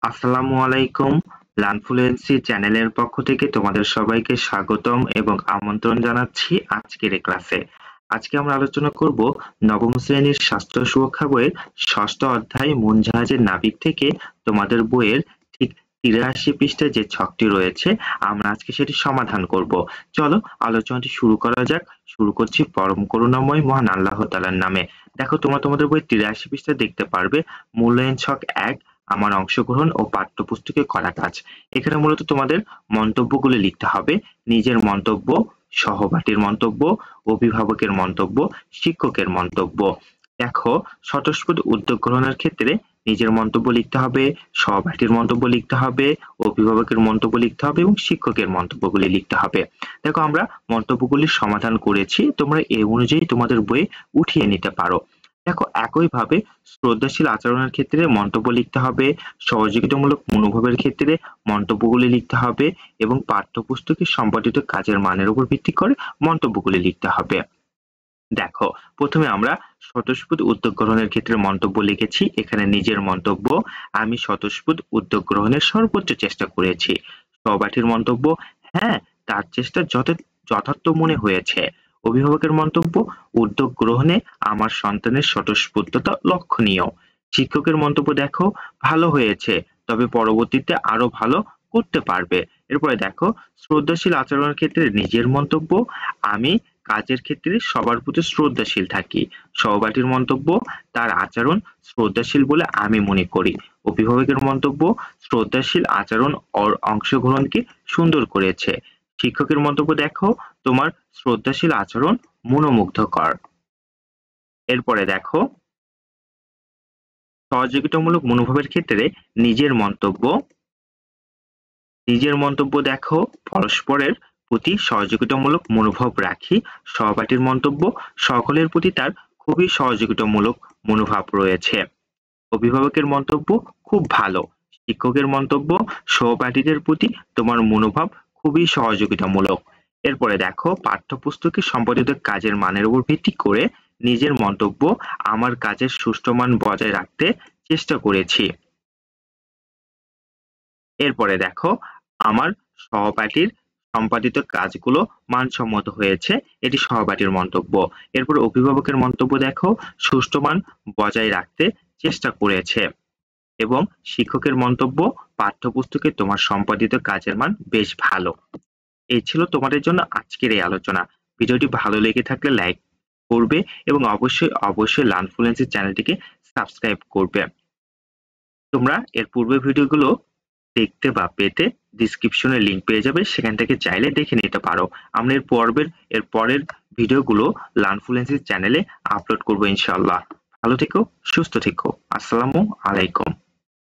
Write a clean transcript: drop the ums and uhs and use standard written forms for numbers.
আসসালামু আলাইকুম। লার্নফ্লুয়েন্সি চ্যানেলের পক্ষ থেকে তোমাদের সবাইকে স্বাগতম এবং আমন্ত্রণ জানাচ্ছি আজকের এই ক্লাসে। আজকে আমরা আলোচনা করব নবম শ্রেণীর স্বাস্থ্য সুরক্ষা বইয়ের ষষ্ঠ অধ্যায় মূল জাহাজের নাবিক থেকে তোমাদের বইয়ের ঠিক ৮৩ পৃষ্ঠায় যে ছকটি রয়েছে আমরা আজকে সেটি সমাধান করব। চলো আলোচনাটি শুরু করা যাক। শুরু করছি পরম করুণাময় মহান আল্লাহ তাআলার নামে। দেখো তোমরা তোমাদের বই ৮৩ পৃষ্ঠায় দেখতে পারবে মূল্যায়ন ছক ১ আমার অংশগ্রহণ ও পাঠ্যপুস্তকে করা কাজ। এখানে মূলত তোমাদের মন্তব্যগুলো লিখতে হবে। নিজের মন্তব্য, সহপাঠীর মন্তব্য, অভিভাবকের মন্তব্য, শিক্ষকের মন্তব্য। দেখো স্বতঃস্ফূর্ত উদ্যোগ গ্রহণের ক্ষেত্রে নিজের মন্তব্য লিখতে হবে, সহপাঠীর মন্তব্য লিখতে হবে, অভিভাবকের মন্তব্য লিখতে হবে এবং শিক্ষকের মন্তব্যগুলি লিখতে হবে। দেখো আমরা মন্তব্যগুলির সমাধান করেছি, তোমরা এই অনুযায়ী তোমাদের বইয়ে উঠিয়ে নিতে পারো। দেখো একইভাবে শ্রদ্ধাশীল আচরণের ক্ষেত্রে মন্তব্য লিখতে হবে, সহযোগিতামূলক মনোভাবের ক্ষেত্রে মন্তব্যগুলি লিখতে হবে এবং পাঠ্যপুস্তকে সম্পাদিত কাজের মানের উপর ভিত্তি করে মন্তব্যগুলি লিখতে হবে। দেখো প্রথমে আমরা স্বতঃস্ফূর্ত উদ্যোগ গ্রহণের ক্ষেত্রে মন্তব্য লিখেছি। এখানে নিজের মন্তব্য, আমি স্বতঃস্ফূর্ত উদ্যোগ গ্রহণের সর্বোচ্চ চেষ্টা করেছি। সহপাঠীর মন্তব্য, হ্যাঁ তার চেষ্টা যথার্থ মনে হয়েছে। অভিভাবকের মন্তব্য, উদ্যোগ গ্রহণে আমার সন্তানের স্বতঃস্ফূর্ততা লক্ষণীয়। শিক্ষকের মন্তব্য, দেখো ভালো হয়েছে, তবে পরবর্তীতে আরো ভালো করতে পারবে। এরপরে দেখো শ্রদ্ধাশীল আচরণের ক্ষেত্রে নিজের মন্তব্য, আমি কাজের ক্ষেত্রে সবার প্রতি শ্রদ্ধাশীল থাকি। সহপাঠীর মন্তব্য, তার আচরণ শ্রদ্ধাশীল বলে আমি মনে করি। অভিভাবকের মন্তব্য, শ্রদ্ধাশীল আচরণ ওর অংশগ্রহণকে সুন্দর করেছে। শিক্ষকের মন্তব্য, দেখো তোমার শ্রদ্ধাশীল আচরণ মনোমুগ্ধকর। এরপরে দেখো সহযোগিতামূলক মনোভাবের ক্ষেত্রে নিজের মন্তব্য, দেখো পরস্পরের প্রতি সহযোগিতামূলক মনোভাব রাখি। সহপাঠীর মন্তব্য, সকলের প্রতি তার খুবই সহযোগিতামূলক মনোভাব রয়েছে। অভিভাবকের মন্তব্য, খুব ভালো। শিক্ষকের মন্তব্য, সহপাঠীদের প্রতি তোমার মনোভাব খুবই সহযোগিতামূলক। এরপরে দেখো পাঠ্যপুস্তকে সম্পাদিত কাজের মানের উপর ভিত্তি করে নিজের মন্তব্য, আমার কাজের সুষ্ঠু মান বজায় রাখতে চেষ্টা করেছি। এরপরে দেখো আমার সহপাঠীর সম্পাদিত কাজগুলো মানসম্মত হয়েছে, এটি সহপাঠীর মন্তব্য। এরপর অভিভাবকের মন্তব্য, দেখো সুষ্ঠু মান বজায় রাখতে চেষ্টা করেছে। এবং শিক্ষকের মন্তব্য, পাঠ্যপুস্তকে তোমার সম্পাদিত কাজের মান বেশ ভালো। এই ছিল তোমাদের জন্য আজকের এই আলোচনা। ভিডিওটি ভালো লেগে থাকলে লাইক করবে এবং অবশ্যই লার্নফ্লুয়েন্সি চ্যানেলটিকে সাবস্ক্রাইব করবে। তোমরা এর পূর্বের ভিডিওগুলো দেখতে বা পেতে ডেসক্রিপশনে লিংক পেয়ে যাবে, সেখান থেকে চাইলে দেখে নিতে পারো। আমরা এর পরের ভিডিওগুলো লার্নফ্লুয়েন্সি চ্যানেলে আপলোড করবো ইনশাআল্লাহ। ভালো থেকো, সুস্থ থেকো। আসসালামু আলাইকুম।